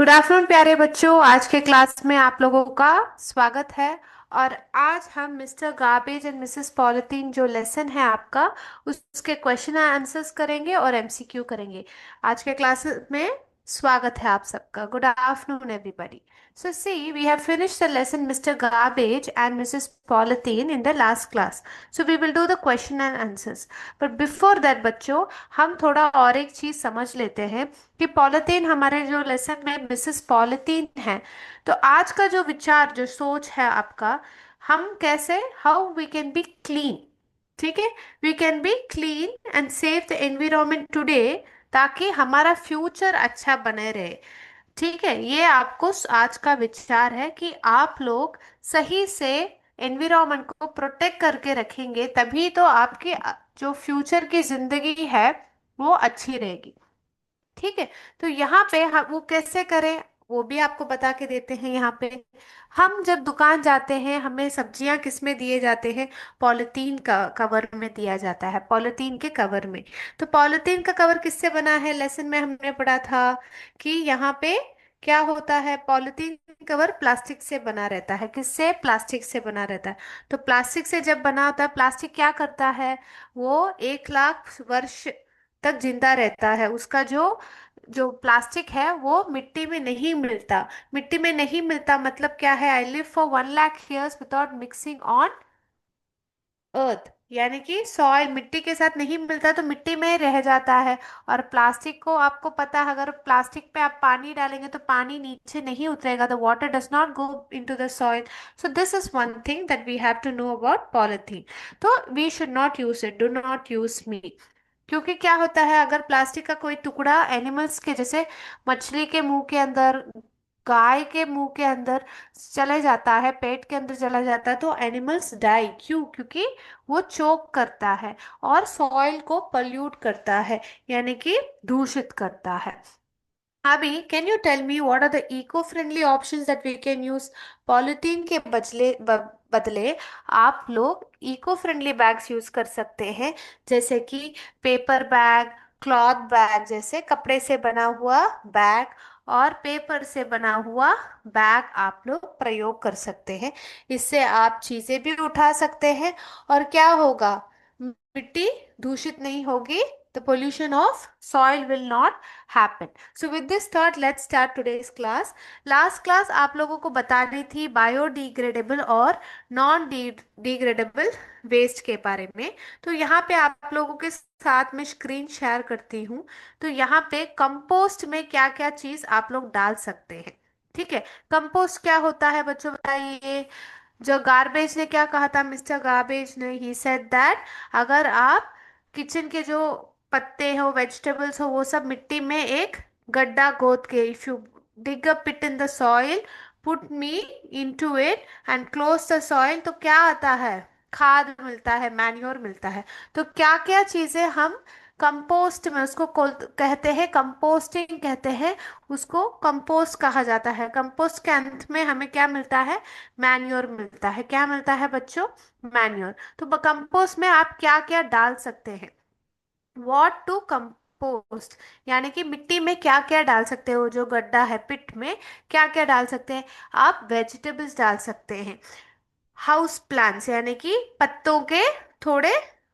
Good afternoon प्यारे बच्चों। आज के क्लास में आप लोगों का स्वागत है। और आज हम mister garbage and Mrs polythene जो लेसन है आपका, उसके क्वेश्चन आंसर्स करेंगे और एमसीक्यू करेंगे। आज के क्लास में स्वागत है आप सबका। Good afternoon everybody. So see, we have finished the lesson Mr. Garbage and Mrs. Polythene in the last class. So we will do the question and answers. But before that बच्चों, हम थोड़ा और एक चीज समझ लेते हैं कि पॉलिथीन हमारे जो लेसन में मिसेस पॉलिथीन है। तो आज का जो विचार जो सोच है आपका, हम कैसे how we can be clean. ठीक है, we can be clean and save the environment today, ताकि हमारा फ्यूचर अच्छा बने रहे। ठीक है, ये आपको आज का विचार है कि आप लोग सही से एनवायरनमेंट को प्रोटेक्ट करके रखेंगे, तभी तो आपकी जो फ्यूचर की जिंदगी है वो अच्छी रहेगी। ठीक है, तो यहाँ पे हम वो कैसे करें वो भी आपको बता के देते हैं। यहाँ पे हम जब दुकान जाते हैं, हमें सब्जियां किस में दिए जाते हैं? पॉलिथीन का कवर में दिया जाता है, पॉलिथीन के कवर में। तो पॉलिथीन का कवर किससे बना है? लेसन में हमने पढ़ा था कि यहाँ पे क्या होता है, पॉलिथीन कवर प्लास्टिक से बना रहता है। किससे? प्लास्टिक से बना रहता है। तो प्लास्टिक से जब बना होता है, प्लास्टिक क्या करता है? वो 1 लाख वर्ष तक जिंदा रहता है। उसका जो जो प्लास्टिक है वो मिट्टी में नहीं मिलता। मिट्टी में नहीं मिलता मतलब क्या है? I live for 1 lakh years without mixing on earth, यानी कि सॉइल मिट्टी के साथ नहीं मिलता तो मिट्टी में ही रह जाता है। और प्लास्टिक को आपको पता है, अगर प्लास्टिक पे आप पानी डालेंगे तो पानी नीचे नहीं उतरेगा, the water does not go into the soil. So this is one thing that we have to know about polythene. तो we should not use it, do not use me. क्योंकि क्या होता है, अगर प्लास्टिक का कोई टुकड़ा एनिमल्स के जैसे मछली के मुंह के अंदर, गाय के मुंह के अंदर चले जाता है, पेट के अंदर चला जाता है, तो एनिमल्स डाई। क्यों? क्योंकि वो चोक करता है और सॉइल को पल्यूट करता है, यानी कि दूषित करता है। अभी can you tell me what are the eco friendly options that we can use? Polythene के बदले आप लोग इको फ्रेंडली बैग्स यूज कर सकते हैं, जैसे कि पेपर बैग, क्लॉथ बैग, जैसे कपड़े से बना हुआ बैग और पेपर से बना हुआ बैग आप लोग प्रयोग कर सकते हैं। इससे आप चीजें भी उठा सकते हैं और क्या होगा, मिट्टी दूषित नहीं होगी। The pollution of soil will not happen. So with this thought, let's start today's class. Last class आप लोगों को बतानी थी बायोडिग्रेडेबल और नॉन डिग्रेडेबल वेस्ट के बारे में। तो यहाँ पे आप लोगों के साथ में स्क्रीन शेयर करती हूँ। तो यहाँ पे कंपोस्ट में क्या क्या चीज आप लोग डाल सकते हैं। ठीक है, कंपोस्ट क्या होता है बच्चों, बताइए। जो गार्बेज ने क्या कहा था, मिस्टर गार्बेज ने, ही सेड दैट अगर आप किचन के जो पत्ते हो, वेजिटेबल्स हो, वो सब मिट्टी में एक गड्ढा खोद के, if you dig a pit in the soil, put me into it and close the soil, तो क्या आता है? खाद मिलता है, मैन्योर मिलता है। तो क्या क्या चीजें हम कंपोस्ट में, उसको कहते हैं कंपोस्टिंग कहते हैं, उसको कंपोस्ट कहा जाता है। कंपोस्ट के अंत में हमें क्या मिलता है? मैन्योर मिलता है। क्या मिलता है बच्चों? मैन्योर। तो कंपोस्ट में आप क्या क्या डाल सकते हैं? वॉट टू कंपोस्ट, यानी कि मिट्टी में क्या क्या डाल सकते हो, जो गड्ढा है पिट में क्या क्या डाल सकते हैं? आप वेजिटेबल्स डाल सकते हैं, हाउस प्लांट्स यानी कि पत्तों के थोड़े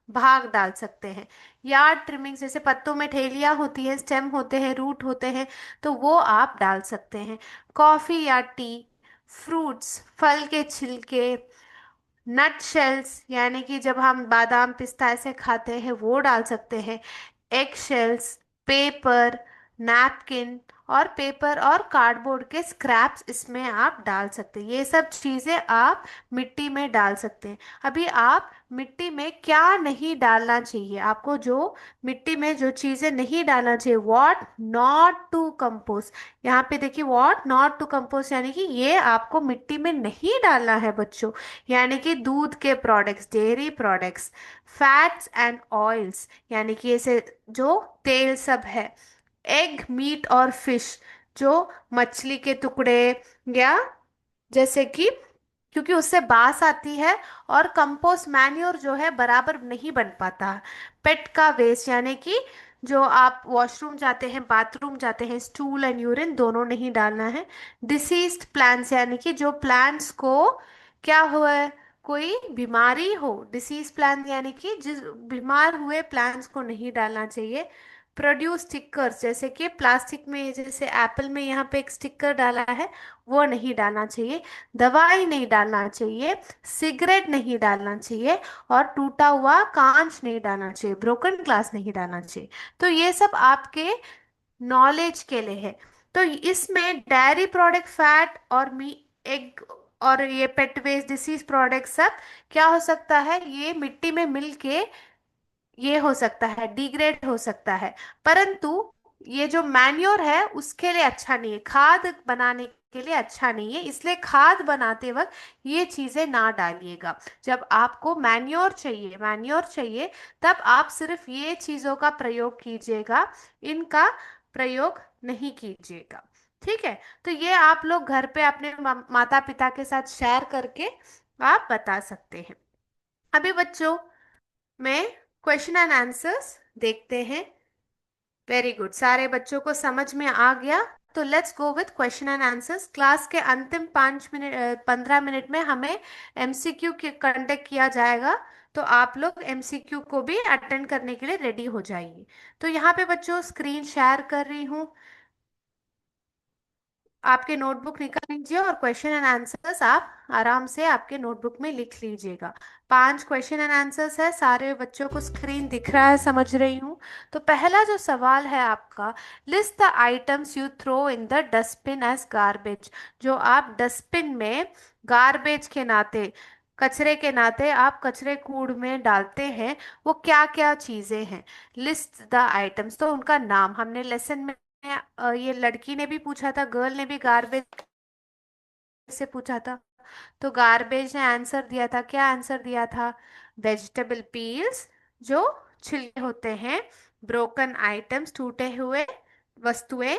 भाग डाल सकते हैं, यार्ड ट्रिमिंग जैसे पत्तों में ठेलियां होती हैं, स्टेम होते हैं, रूट होते हैं, तो वो आप डाल सकते हैं। कॉफी या टी, फ्रूट्स फल के छिलके, नट शेल्स यानी कि जब हम बादाम पिस्ता ऐसे खाते हैं वो डाल सकते हैं, एग शेल्स, पेपर, नैपकिन और पेपर और कार्डबोर्ड के स्क्रैप्स इसमें आप डाल सकते हैं। ये सब चीज़ें आप मिट्टी में डाल सकते हैं। अभी आप मिट्टी में क्या नहीं डालना चाहिए आपको, जो मिट्टी में जो चीज़ें नहीं डालना चाहिए, व्हाट नॉट टू कंपोस्ट। यहाँ पे देखिए, व्हाट नॉट टू कंपोस्ट यानी कि ये आपको मिट्टी में नहीं डालना है बच्चों। यानी कि दूध के products, dairy products, fats and oils, यानी कि ऐसे जो तेल सब है, एग, मीट और फिश, जो मछली के टुकड़े, या जैसे कि, क्योंकि उससे बास आती है और कंपोस्ट मैन्योर जो है बराबर नहीं बन पाता। पेट का वेस्ट यानी कि जो आप वॉशरूम जाते हैं, बाथरूम जाते हैं, स्टूल एंड यूरिन दोनों नहीं डालना है। डिसीज्ड प्लांट्स यानी कि जो प्लांट्स को क्या हुआ है, कोई बीमारी हो, डिसीज प्लांट यानी कि जिस बीमार हुए प्लांट्स को नहीं डालना चाहिए। प्रोड्यूस स्टिकर्स जैसे कि प्लास्टिक में, जैसे एप्पल में यहाँ पे एक स्टिकर डाला है, वो नहीं डालना चाहिए। दवाई नहीं डालना चाहिए। सिगरेट नहीं डालना चाहिए। और टूटा हुआ कांच नहीं डालना चाहिए, ब्रोकन ग्लास नहीं डालना चाहिए। तो ये सब आपके नॉलेज के लिए है। तो इसमें डेयरी प्रोडक्ट, फैट और मी एग और ये पेट वेस्ट, डिसीज प्रोडक्ट सब क्या हो सकता है, ये मिट्टी में मिल के ये हो सकता है, डिग्रेड हो सकता है। परंतु ये जो मैन्योर है उसके लिए अच्छा नहीं है, खाद बनाने के लिए अच्छा नहीं है, इसलिए खाद बनाते वक्त ये चीजें ना डालिएगा। जब आपको मैन्योर चाहिए तब आप सिर्फ ये चीजों का प्रयोग कीजिएगा, इनका प्रयोग नहीं कीजिएगा। ठीक है। तो ये आप लोग घर पे अपने माता पिता के साथ शेयर करके आप बता सकते हैं। अभी बच्चों में क्वेश्चन एंड आंसर्स देखते हैं। वेरी गुड, सारे बच्चों को समझ में आ गया। तो let's go with question and answers. Class के अंतिम 5 मिनट 15 मिनट में हमें एमसीक्यू के कंडक्ट किया जाएगा। तो आप लोग एमसीक्यू को भी अटेंड करने के लिए रेडी हो जाइए। तो यहाँ पे बच्चों स्क्रीन शेयर कर रही हूँ, आपके नोटबुक निकाल लीजिए और क्वेश्चन एंड आंसर्स आप आराम से आपके नोटबुक में लिख लीजिएगा। 5 क्वेश्चन एंड आंसर्स है, सारे बच्चों को स्क्रीन दिख रहा है, समझ रही हूँ। तो पहला जो सवाल है आपका, list the items you throw in the dustbin as garbage. जो आप डस्टबिन में गार्बेज के नाते, कचरे के नाते आप कचरे कूड़ में डालते हैं, वो क्या क्या चीजें हैं। लिस्ट द आइटम्स, तो उनका नाम हमने लेसन में ये लड़की ने भी पूछा था, गर्ल ने भी गार्बेज से पूछा था। तो गार्बेज ने आंसर दिया था, क्या आंसर दिया था, वेजिटेबल पील्स जो छिलके होते हैं, ब्रोकन आइटम्स टूटे हुए वस्तुएं,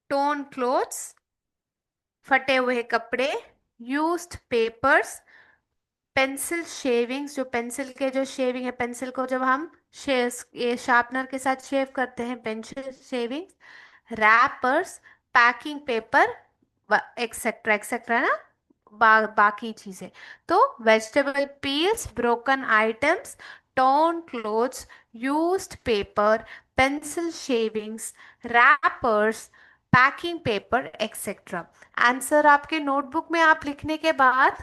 टोन क्लोथ्स फटे हुए कपड़े, यूज्ड पेपर्स, पेंसिल शेविंग्स जो पेंसिल के जो शेविंग है, पेंसिल को जब हम ये शार्पनर के साथ शेव करते हैं, pencil shavings, rappers, packing paper, etcetera etcetera ना, बाकी चीजें। तो vegetable peels, broken items, torn clothes, used paper, pencil shavings, wrappers, packing paper etcetera. Answer आपके नोटबुक में आप लिखने के बाद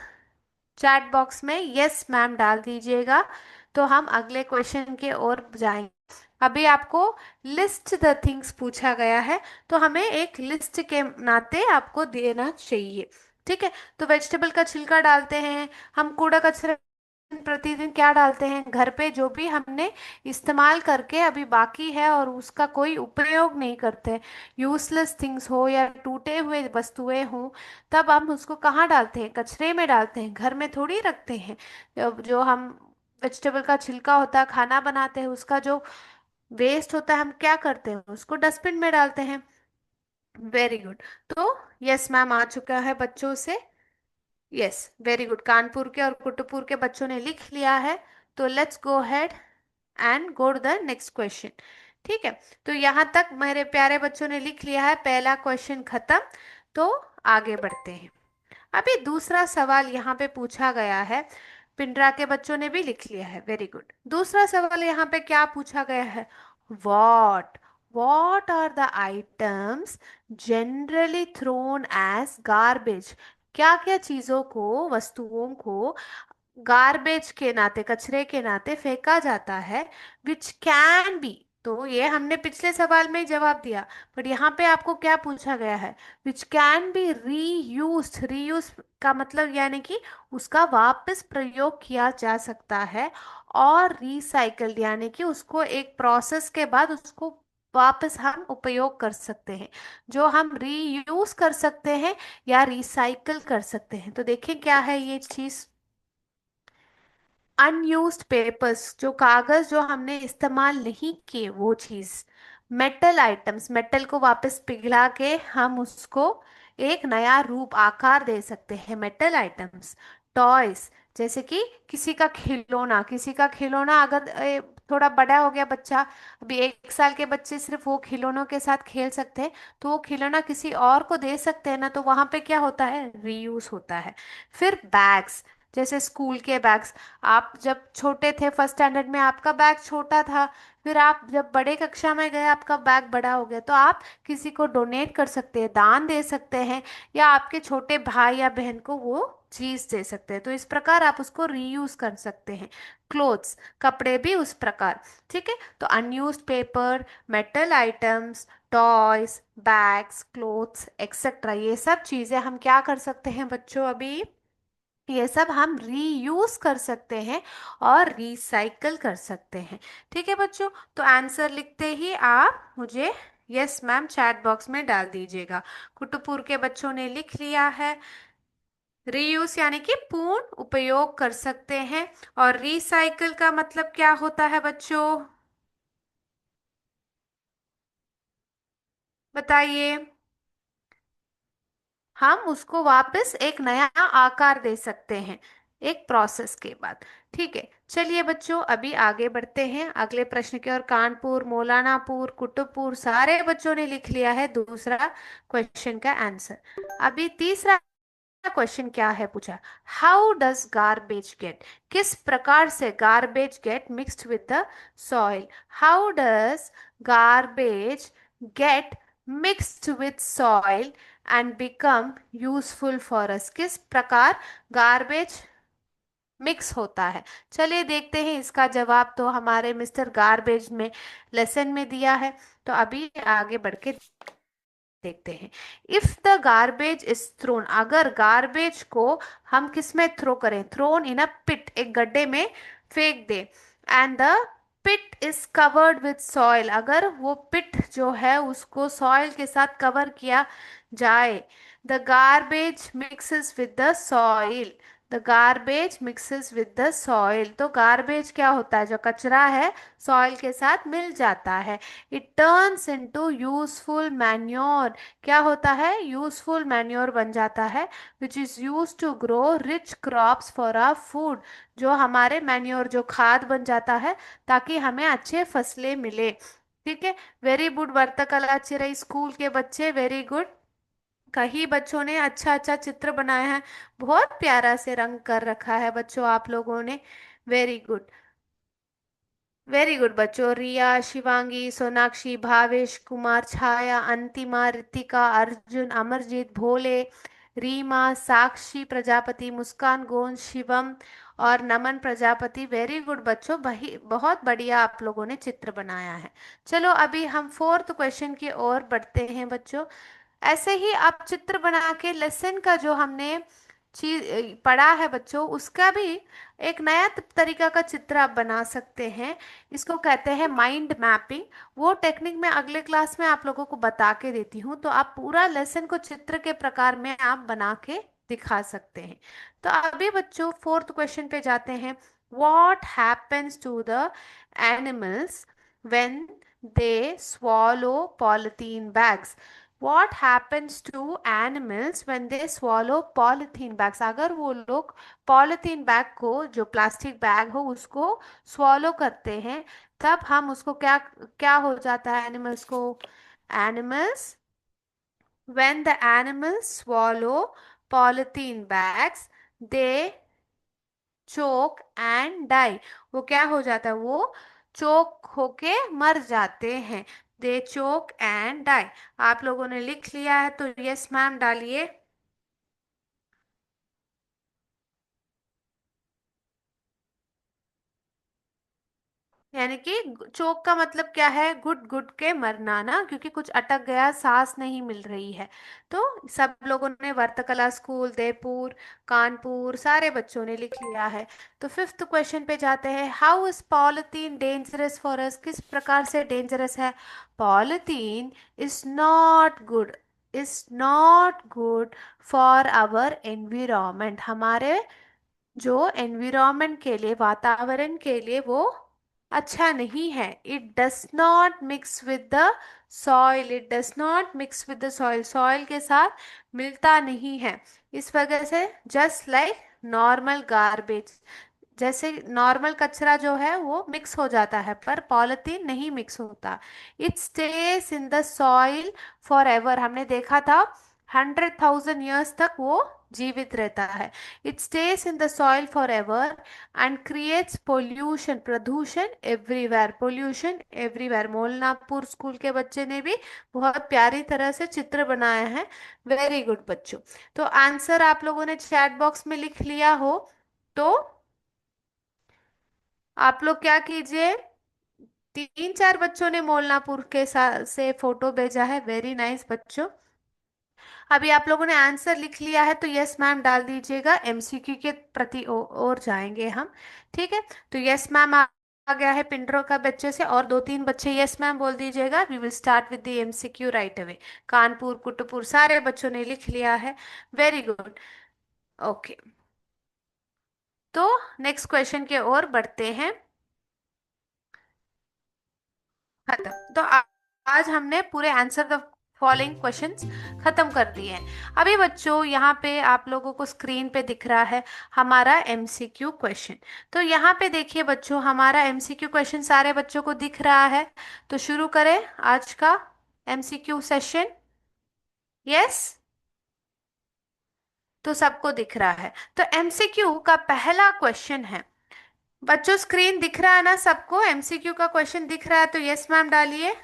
चैट बॉक्स में यस मैम डाल दीजिएगा। तो हम अगले क्वेश्चन के ओर जाएंगे। अभी आपको लिस्ट द थिंग्स पूछा गया है, तो हमें एक लिस्ट के नाते आपको देना चाहिए। ठीक है। तो वेजिटेबल का छिलका डालते हैं हम, कूड़ा कचरा प्रतिदिन क्या डालते हैं, घर पे जो भी हमने इस्तेमाल करके अभी बाकी है और उसका कोई उपयोग नहीं करते, यूजलेस थिंग्स हो या टूटे हुए वस्तुएं हो, तब हम उसको कहाँ डालते हैं, कचरे में डालते हैं, घर में थोड़ी रखते हैं। जो हम वेजिटेबल का छिलका होता है, खाना बनाते हैं, उसका जो वेस्ट होता है, हम क्या करते हैं, उसको डस्टबिन में डालते हैं। Very good. तो यस मैम आ चुका है बच्चों से। यस, वेरी गुड, कानपुर के और कुतुबपुर के बच्चों ने लिख लिया है। तो let's go head and go to the next question. ठीक है। तो यहाँ तक मेरे प्यारे बच्चों ने लिख लिया है, पहला क्वेश्चन खत्म। तो आगे बढ़ते हैं। अभी दूसरा सवाल यहाँ पे पूछा गया है, पिंडरा के बच्चों ने भी लिख लिया है, वेरी गुड। दूसरा सवाल यहाँ पे क्या पूछा गया है, what what are the items generally thrown as garbage. क्या क्या चीजों को, वस्तुओं को गार्बेज के नाते, कचरे के नाते फेंका जाता है, विच कैन बी। तो ये हमने पिछले सवाल में ही जवाब दिया, पर यहाँ पे आपको क्या पूछा गया है, which can be reuse. Reuse का मतलब यानी कि उसका वापस प्रयोग किया जा सकता है, और रिसाइकल्ड यानी कि उसको एक प्रोसेस के बाद उसको वापस हम उपयोग कर सकते हैं। जो हम रीयूज कर सकते हैं या रिसाइकल कर सकते हैं। तो देखिए क्या है ये चीज, अनयूज्ड पेपर्स जो कागज जो हमने इस्तेमाल नहीं किए वो चीज। मेटल आइटम्स, मेटल को वापस पिघला के हम उसको एक नया रूप आकार दे सकते हैं, मेटल आइटम्स। टॉयज जैसे कि किसी का खिलौना, किसी का खिलौना अगर थोड़ा बड़ा हो गया बच्चा, अभी 1 साल के बच्चे सिर्फ वो खिलौनों के साथ खेल सकते हैं, तो वो खिलौना किसी और को दे सकते हैं ना, तो वहां पे क्या होता है, रीयूज होता है। फिर बैग्स, जैसे स्कूल के बैग्स, आप जब छोटे थे फर्स्ट स्टैंडर्ड में आपका बैग छोटा था, फिर आप जब बड़े कक्षा में गए आपका बैग बड़ा हो गया, तो आप किसी को डोनेट कर सकते हैं, दान दे सकते हैं, या आपके छोटे भाई या बहन को वो चीज दे सकते हैं, तो इस प्रकार आप उसको रीयूज कर सकते हैं। क्लोथ्स, कपड़े भी उस प्रकार। ठीक है, तो unused paper, metal items, toys, bags, clothes etcetera, ये सब चीजें हम क्या कर सकते हैं बच्चों, अभी ये सब हम रीयूज कर सकते हैं और रिसाइकल कर सकते हैं। ठीक है बच्चों, तो आंसर लिखते ही आप मुझे यस मैम चैट बॉक्स में डाल दीजिएगा। कुटुपुर के बच्चों ने लिख लिया है। रीयूज यानी कि पूर्ण उपयोग कर सकते हैं, और रिसाइकल का मतलब क्या होता है बच्चों, बताइए। हम उसको वापस एक नया आकार दे सकते हैं एक प्रोसेस के बाद। ठीक है, चलिए बच्चों अभी आगे बढ़ते हैं अगले प्रश्न की ओर। कानपुर, मौलानापुर, कुतुबपुर सारे बच्चों ने लिख लिया है दूसरा क्वेश्चन का आंसर। अभी तीसरा क्वेश्चन क्या है पूछा, हाउ डज गार्बेज गेट, किस प्रकार से garbage gate mixed with the soil, how does garbage gate mixed with soil and become useful for us, किस प्रकार गार्बेज मिक्स होता है। चलिए देखते हैं इसका जवाब, तो हमारे मिस्टर गार्बेज में लेसन में दिया है, तो अभी आगे बढ़ के देखते हैं। If the garbage is throne, अगर गार्बेज को हम किस में थ्रो करें, थ्रोन इन अ पिट, एक गड्ढे में फेंक दे, and the pit is covered with soil, अगर वो पिट जो है उसको सॉइल के साथ कवर किया जाए, the garbage mixes with the soil, the garbage mixes with the soil, तो गार्बेज क्या होता है, जो कचरा है सॉइल के साथ मिल जाता है, it turns into useful manure, क्या होता है, यूजफुल मैन्योर बन जाता है, which is use to grow rich crops for our food, जो हमारे मैन्योर जो खाद बन जाता है ताकि हमें अच्छे फसलें मिले। ठीक है, वेरी गुड वर्तकला चिरई स्कूल के बच्चे, वेरी गुड। कई बच्चों ने अच्छा अच्छा चित्र बनाया है, बहुत प्यारा से रंग कर रखा है बच्चों आप लोगों ने, वेरी गुड। वेरी गुड बच्चों, रिया, शिवांगी, सोनाक्षी, भावेश, कुमार, छाया, अंतिमा, रितिका, अर्जुन, अमरजीत, भोले, रीमा, साक्षी प्रजापति, मुस्कान, गोंद, शिवम और नमन प्रजापति, वेरी गुड बच्चों, वही बहुत बढ़िया आप लोगों ने चित्र बनाया है। चलो अभी हम फोर्थ क्वेश्चन की ओर बढ़ते हैं बच्चों। ऐसे ही आप चित्र बना के लेसन का जो हमने चीज पढ़ा है बच्चों, उसका भी एक नया तरीका का चित्र आप बना सकते हैं, इसको कहते हैं माइंड मैपिंग। वो टेक्निक मैं अगले क्लास में आप लोगों को बता के देती हूँ, तो आप पूरा लेसन को चित्र के प्रकार में आप बना के दिखा सकते हैं। तो अभी बच्चों फोर्थ क्वेश्चन पे जाते हैं। What happens to the animals when they swallow polythene bags, what happens to animals when they swallow polythene bags, अगर वो लोग पॉलिथीन बैग को, जो प्लास्टिक बैग हो उसको swallow करते हैं, तब हम उसको क्या क्या हो जाता है एनिमल्स को, animals when the animals swallow polythene bags they choke and die, वो क्या हो जाता है, वो चोक होके मर जाते हैं, दे चोक एंड डाई। आप लोगों ने लिख लिया है तो यस मैम डालिए। यानी कि चोक का मतलब क्या है, घुट घुट के मरना ना, क्योंकि कुछ अटक गया, सांस नहीं मिल रही है। तो सब लोगों ने वर्तकला स्कूल, देवपुर, कानपुर सारे बच्चों ने लिख लिया है। तो फिफ्थ क्वेश्चन पे जाते हैं, how is polythene dangerous for us, किस प्रकार से डेंजरस है, polythene is not good, is not good for our environment, हमारे जो एनवायरमेंट के लिए, वातावरण के लिए वो अच्छा नहीं है। It does not mix with the soil, it does not mix with the soil, soil के साथ मिलता नहीं है, इस वजह से जस्ट लाइक नॉर्मल गार्बेज, जैसे नॉर्मल कचरा जो है वो मिक्स हो जाता है, पर पॉलिथीन नहीं मिक्स होता। It stays in the soil for ever, हमने देखा था 100,000 ईयर्स तक वो जीवित रहता है। It stays in the soil for ever and creates pollution, प्रदूषण everywhere, pollution everywhere. Molnapur school के बच्चे ने भी बहुत प्यारी तरह से चित्र बनाया है। वेरी गुड बच्चों। तो आंसर आप लोगों ने चैट बॉक्स में लिख लिया हो तो आप लोग क्या कीजिए, 3 4 बच्चों ने मोलनापुर के साथ से फोटो भेजा है। वेरी नाइस बच्चों। अभी आप लोगों ने आंसर लिख लिया है तो यस मैम डाल दीजिएगा, एमसीक्यू के प्रति ओर जाएंगे हम। ठीक है, तो यस मैम आ गया है पिंडरों का बच्चे से, और 2 3 बच्चे यस मैम बोल दीजिएगा। We will start with the MCQ right away. Kanpur, Kutupur, सारे बच्चों ने लिख लिया है। Very good. ओके, तो नेक्स्ट क्वेश्चन के ओर बढ़ते हैं। खत्म। तो आज हमने पूरे आंसर द फॉलोइंग क्वेश्चंस खत्म कर दिए हैं। अभी बच्चों यहाँ पे आप लोगों को स्क्रीन पे दिख रहा है हमारा एमसीक्यू क्वेश्चन। तो यहाँ पे देखिए बच्चों, हमारा एमसीक्यू क्वेश्चन सारे बच्चों को दिख रहा है। तो शुरू करें आज का एमसीक्यू सेशन। यस, तो सबको दिख रहा है। तो एमसीक्यू का पहला क्वेश्चन है बच्चों, स्क्रीन दिख रहा है ना सबको? एमसीक्यू का क्वेश्चन दिख रहा है तो यस मैम डालिए।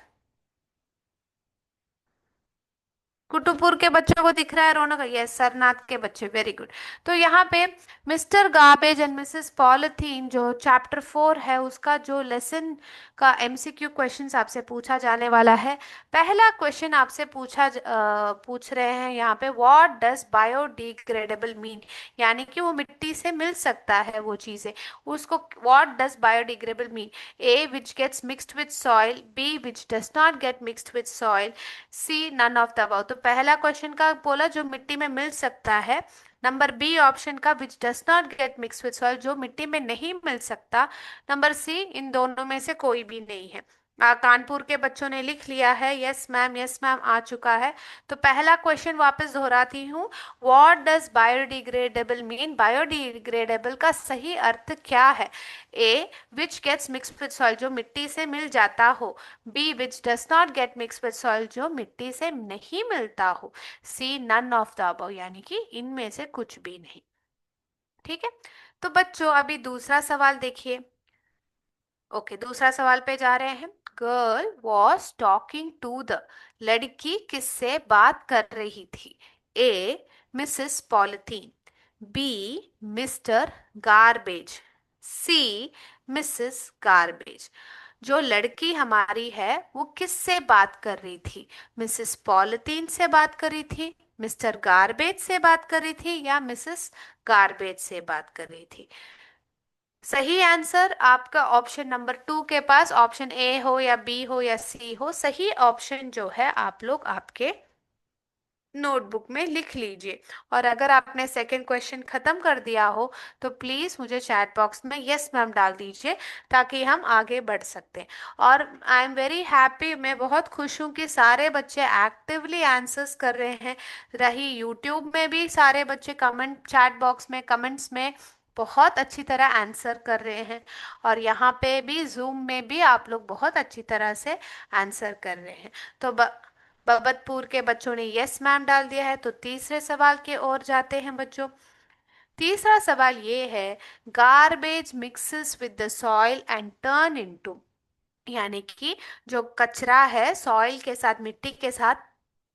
कुटुपुर के बच्चों को दिख रहा है? रौनक, यस। सरनाथ के बच्चे, वेरी गुड। तो यहाँ पे mister garbage and Mrs polythene जो चैप्टर 4 है उसका जो लेसन का एमसीक्यू क्वेश्चंस आपसे पूछा जाने वाला है। पहला क्वेश्चन आपसे पूछ रहे हैं यहाँ पे, व्हाट डज बायोडिग्रेडेबल मीन, यानी कि वो मिट्टी से मिल सकता है वो चीजें, उसको what does biodegradable mean. A which gets mixed with soil, B which does not get mixed with soil, C none of the above. तो पहला क्वेश्चन का बोला जो मिट्टी में मिल सकता है, नंबर बी ऑप्शन का विच does not get mix with soil जो मिट्टी में नहीं मिल सकता, नंबर सी इन दोनों में से कोई भी नहीं है। कानपुर के बच्चों ने लिख लिया है यस मैम, यस मैम आ चुका है। तो पहला क्वेश्चन वापस दोहराती हूँ, what does biodegradable mean, biodegradable का सही अर्थ क्या है? A which gets mix with soil जो मिट्टी से मिल जाता हो, B which does not get mix with soil जो मिट्टी से नहीं मिलता हो, C none of the above यानी कि इनमें से कुछ भी नहीं। ठीक है, तो बच्चों अभी दूसरा सवाल देखिए। ओके, दूसरा सवाल पे जा रहे हैं। Girl was talking to the, लड़की किससे बात कर रही थी? A Mrs polythene, B Mr garbage, C Mrs garbage. जो लड़की हमारी है वो किससे बात कर रही थी? मिसेस पॉलिथीन से बात कर रही थी, मिस्टर गार्बेज से बात कर रही थी, या मिसेस गार्बेज से बात कर रही थी? सही आंसर आपका ऑप्शन नंबर 2 के पास, ऑप्शन ए हो या बी हो या सी हो, सही ऑप्शन जो है आप लोग आपके नोटबुक में लिख लीजिए। और अगर आपने सेकंड क्वेश्चन खत्म कर दिया हो तो प्लीज मुझे चैट बॉक्स में यस मैम डाल दीजिए ताकि हम आगे बढ़ सकते हैं। और आई एम वेरी हैप्पी, मैं बहुत खुश हूँ कि सारे बच्चे एक्टिवली आंसर्स कर रहे हैं। रही यूट्यूब में भी सारे बच्चे कमेंट, चैट बॉक्स में कमेंट्स में बहुत अच्छी तरह आंसर कर रहे हैं, और यहाँ पे भी जूम में भी आप लोग बहुत अच्छी तरह से आंसर कर रहे हैं। तो बबतपुर के बच्चों ने यस मैम डाल दिया है। तो तीसरे सवाल के ओर जाते हैं बच्चों। तीसरा सवाल ये है, garbage mixes with the soil and turn into, यानी कि जो कचरा है सॉइल के साथ, मिट्टी के साथ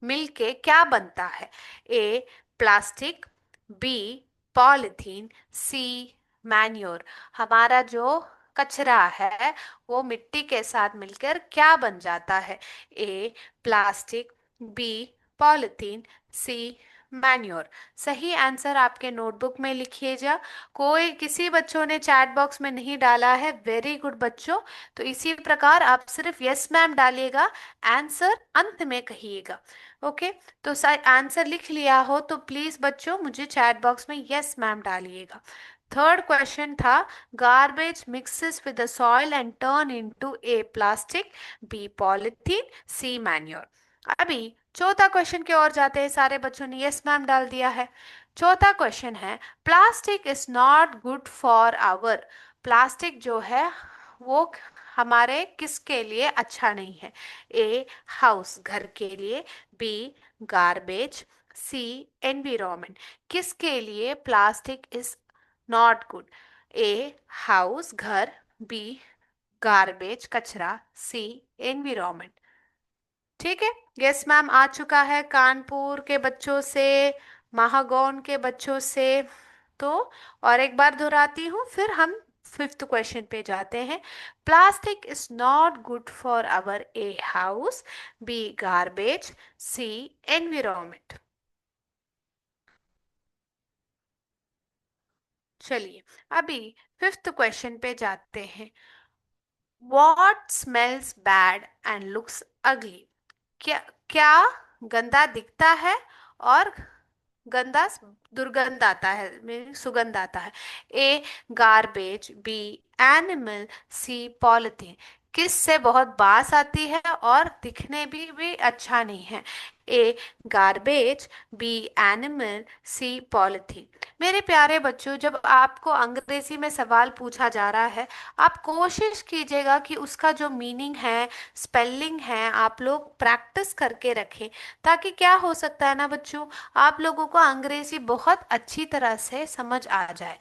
मिलके क्या बनता है? ए plastic, B polythene, C manure. हमारा जो कचरा है वो मिट्टी के साथ मिलकर क्या बन जाता है? ए plastic, B polythene, C manure. सही आंसर आपके नोटबुक में लिखिए जा। कोई किसी बच्चों ने चैट बॉक्स में नहीं डाला है, वेरी गुड बच्चों। तो इसी प्रकार आप सिर्फ यस मैम डालिएगा, आंसर अंत में कहिएगा। ओके, तो आंसर लिख लिया हो तो प्लीज बच्चों मुझे चैट बॉक्स में यस मैम डालिएगा। थर्ड क्वेश्चन था, garbage mixes with the soil and turn into A plastic, B polythene, C manure. अभी चौथा क्वेश्चन की ओर जाते हैं। सारे बच्चों ने यस मैम डाल दिया है। चौथा क्वेश्चन है, plastic is not good for our. Plastic जो है वो हमारे किसके लिए अच्छा नहीं है? ए हाउस, घर के लिए। B garbage. C environment. किसके लिए plastic is not good? A house, घर। बी गार्बेज, कचरा। C environment. ठीक है। यस मैम आ चुका है कानपुर के बच्चों से, महागौन के बच्चों से। तो और एक बार दोहराती हूँ, फिर हम फिफ्थ क्वेश्चन पे जाते हैं। Plastic is not good for our A house. B garbage. C environment. चलिए अभी फिफ्थ क्वेश्चन पे जाते हैं। What smells bad and looks ugly? क्या क्या गंदा दिखता है और गंदा दुर्गंध आता है, मीनिंग सुगंध आता है? A garbage. B animal. C polythene. किससे बहुत बास आती है और दिखने भी अच्छा नहीं है? A garbage. B animal. C polythene. मेरे प्यारे बच्चों, जब आपको अंग्रेजी में सवाल पूछा जा रहा है, आप कोशिश कीजिएगा कि उसका जो मीनिंग है, स्पेलिंग है, आप लोग प्रैक्टिस करके रखें। ताकि क्या हो सकता है ना बच्चों, आप लोगों को अंग्रेजी बहुत अच्छी तरह से समझ आ जाए।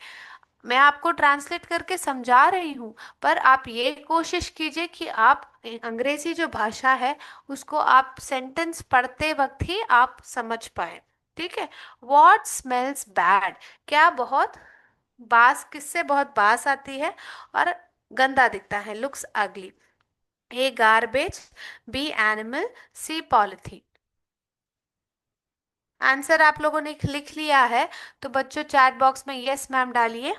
मैं आपको ट्रांसलेट करके समझा रही हूँ, पर आप ये कोशिश कीजिए कि आप अंग्रेजी जो भाषा है उसको आप सेंटेंस पढ़ते वक्त ही आप समझ पाए। ठीक है। वॉट स्मेल्स बैड, क्या बहुत बास, किससे बहुत बास आती है और गंदा दिखता है? Looks ugly. A garbage. B animal. C polythene. Answer आप लोगों ने लिख लिया है तो बच्चों चैट बॉक्स में यस मैम डालिए।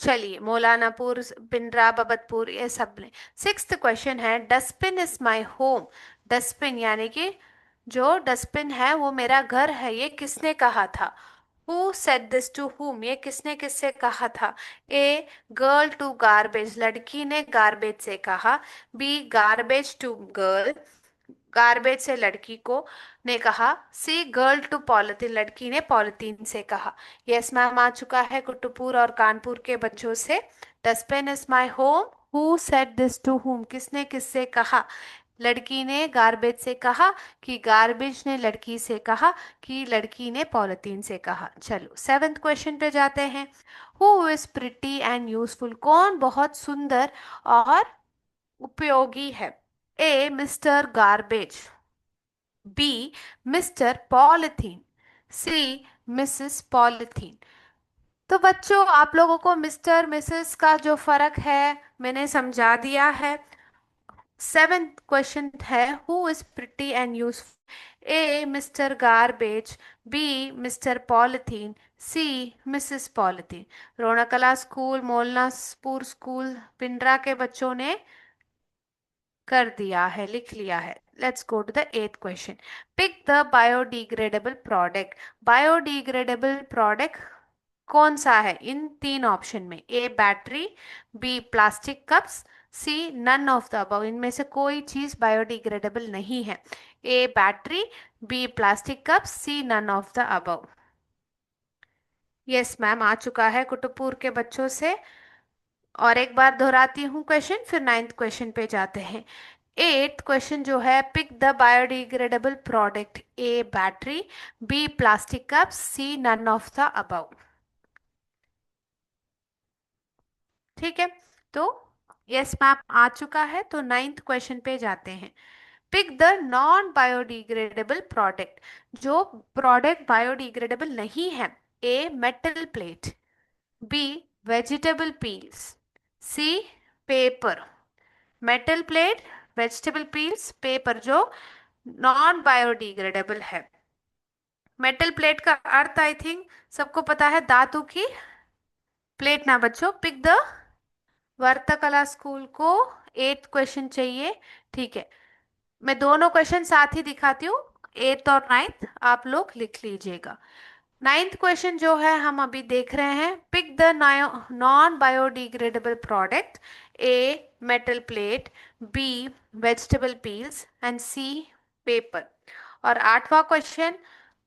चलिए मौलानापुर, पिंडरा, बबतपुर, ये सब ने। सिक्स्थ क्वेश्चन है, dustbin is my home. Dustbin यानी कि जो डस्टबिन है वो मेरा घर है, ये किसने कहा था? हु सेड दिस टू हुम, ये किसने किससे कहा था? ए गर्ल टू गार्बेज, लड़की ने गार्बेज से कहा। B garbage to girl, garbage से लड़की को ने कहा। सी गर्ल टू पॉलिथीन, लड़की ने पॉलिथीन से कहा। यस मैम आ चुका है कुतुबपुर और कानपुर के बच्चों से। Dustbin is my home, who said this to whom, किसने किससे कहा? लड़की ने गार्बेज से कहा कि गार्बेज ने लड़की से कहा कि लड़की ने पॉलिथीन से कहा। चलो सेवेंथ क्वेश्चन पे जाते हैं। Who is pretty and useful, कौन बहुत सुंदर और उपयोगी है? A Mr garbage. B Mr polythene. C Mrs polythene. तो बच्चों आप लोगों को मिस्टर मिसेस का जो फर्क है मैंने समझा दिया है। सेवेंथ क्वेश्चन है, who is pretty and useful? A Mr garbage. B Mr polythene. C Mrs polythene. Ronakala school, Molnapur school, Pindra के बच्चों ने कर दिया है, लिख लिया है। Let's go to the eighth question. Pick the biodegradable product. Biodegradable product कौन सा है इन तीन ऑप्शन में? A battery. B plastic cups. C none of the above, इनमें से कोई चीज बायोडिग्रेडेबल नहीं है। A battery. B plastic cups. C none of the above. Yes ma'am आ चुका है कुतुबपुर के बच्चों से। और एक बार दोहराती हूँ क्वेश्चन, फिर नाइन्थ क्वेश्चन पे जाते हैं। एट्थ क्वेश्चन जो है, pick the biodegradable product. A battery. B plastic cup. C none of the above. ठीक है। तो यस मैम आ चुका है, तो नाइन्थ क्वेश्चन पे जाते हैं। Pick the non biodegradable product, जो प्रोडक्ट बायोडिग्रेडेबल नहीं है। A metal plate. B vegetable peels. C paper. Metal plate, vegetable peels, paper जो नॉन बायोडिग्रेडेबल है। मेटल प्लेट का अर्थ आई थिंक सबको पता है, धातु की प्लेट ना बच्चों। पिक द, वर्तकला स्कूल को एट्थ क्वेश्चन चाहिए। ठीक है, मैं दोनों क्वेश्चन साथ ही दिखाती हूँ, एट्थ और नाइन्थ आप लोग लिख लीजिएगा। नाइन्थ क्वेश्चन जो है हम अभी देख रहे हैं, pick the non biodegradable product. A metal plate, B vegetable peels and C paper. और आठवां क्वेश्चन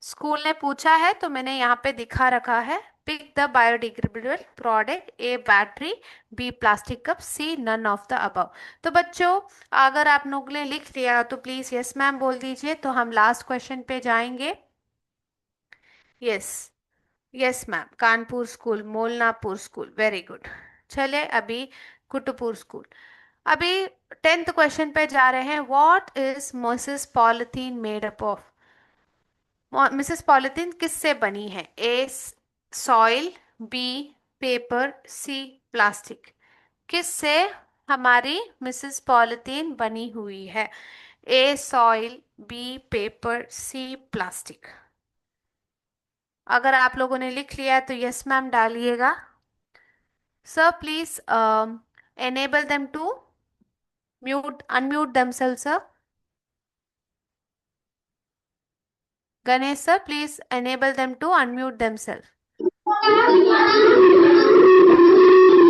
स्कूल ने पूछा है तो मैंने यहाँ पे दिखा रखा है, pick the biodegradable product. A battery, B plastic cup, C none of the above. तो बच्चों, अगर आप लोग ने लिख लिया तो प्लीज यस मैम बोल दीजिए, तो हम लास्ट क्वेश्चन पे जाएंगे। Yes, yes ma'am, Kanpur school, Molnapur school, very good. चले अभी कुटुपुर स्कूल। अभी टेंथ क्वेश्चन पे जा रहे हैं, what is Mrs polythene made up of. Mrs polythene किससे बनी है? ए सॉइल, बी पेपर, सी प्लास्टिक। किससे हमारी मिसेस पॉलिथीन बनी हुई है? ए सॉइल, बी पेपर, सी प्लास्टिक। अगर आप लोगों ने लिख लिया है तो यस मैम डालिएगा। Sir, please enable them to unmute themselves, sir. Ganesh, sir, please enable them to unmute themselves.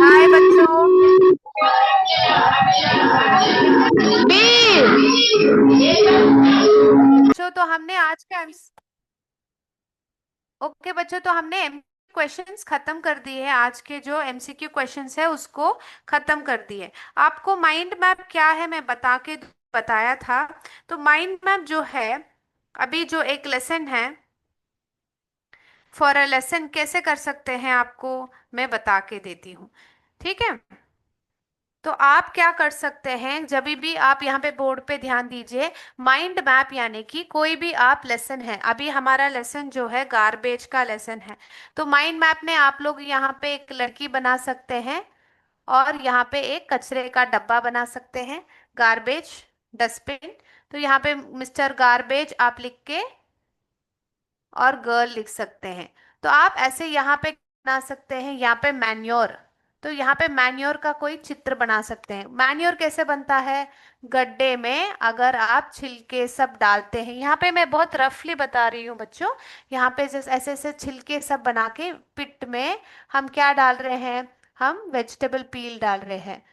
हाय बच्चों। बच्चों तो हमने आज का ओके बच्चों, तो हमने क्वेश्चंस खत्म कर दिए हैं। आज के जो एमसीक्यू क्वेश्चंस है उसको खत्म कर दिए। आपको माइंड मैप क्या है मैं बताया था। तो माइंड मैप जो है, अभी जो एक लेसन है, फॉर अ लेसन कैसे कर सकते हैं आपको मैं बता के देती हूँ, ठीक है। तो आप क्या कर सकते हैं, जब भी आप यहाँ पे बोर्ड पे ध्यान दीजिए, माइंड मैप यानी कि कोई भी आप लेसन है, अभी हमारा लेसन जो है गार्बेज का लेसन है, तो माइंड मैप में आप लोग यहाँ पे एक लड़की बना सकते हैं और यहाँ पे एक कचरे का डब्बा बना सकते हैं, गार्बेज डस्टबिन। तो यहाँ पे मिस्टर गार्बेज आप लिख के और गर्ल लिख सकते हैं। तो आप ऐसे यहाँ पे बना सकते हैं, यहाँ पे मैन्योर, तो यहाँ पे मैन्योर का कोई चित्र बना सकते हैं। मैन्योर कैसे बनता है? गड्ढे में अगर आप छिलके सब डालते हैं, यहाँ पे मैं बहुत रफली बता रही हूँ बच्चों, यहाँ पे जैसे ऐसे ऐसे छिलके सब बना के पिट में हम क्या डाल रहे हैं? हम वेजिटेबल पील डाल रहे हैं,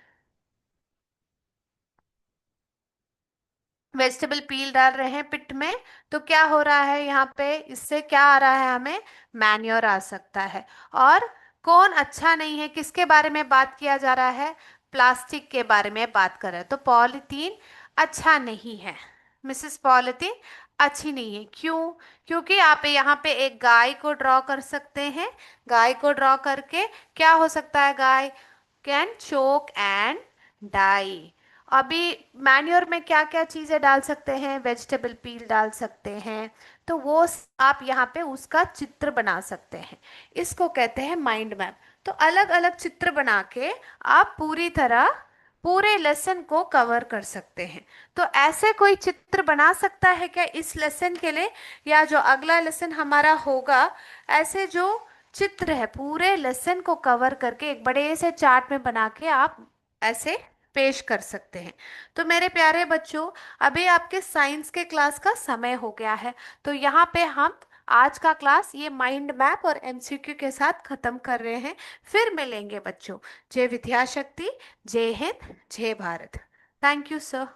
वेजिटेबल पील डाल रहे हैं पिट में। तो क्या हो रहा है यहाँ पे, इससे क्या आ रहा है हमें? मैन्योर आ सकता है। और कौन अच्छा नहीं है, किसके बारे में बात किया जा रहा है? प्लास्टिक के बारे में बात कर रहे हैं। तो पॉलिथीन अच्छा नहीं है, मिसेस पॉलिथीन अच्छी नहीं है। क्यों? क्योंकि आप यहाँ पे एक गाय को ड्रॉ कर सकते हैं। गाय को ड्रॉ करके क्या हो सकता है? गाय कैन चोक एंड डाई। अभी मैन्योर में क्या क्या चीजें डाल सकते हैं? वेजिटेबल पील डाल सकते हैं। तो वो आप यहाँ पे उसका चित्र बना सकते हैं, इसको कहते हैं माइंड मैप। तो अलग अलग चित्र बना के आप पूरी तरह पूरे लेसन को कवर कर सकते हैं। तो ऐसे कोई चित्र बना सकता है क्या इस लेसन के लिए, या जो अगला लेसन हमारा होगा, ऐसे जो चित्र है पूरे लेसन को कवर करके एक बड़े से चार्ट में बना के आप ऐसे पेश कर सकते हैं। तो मेरे प्यारे बच्चों, अभी आपके साइंस के क्लास का समय हो गया है, तो यहाँ पे हम आज का क्लास ये माइंड मैप और एमसीक्यू के साथ खत्म कर रहे हैं। फिर मिलेंगे बच्चों। जय विद्याशक्ति, जय हिंद, जय भारत। Thank you sir.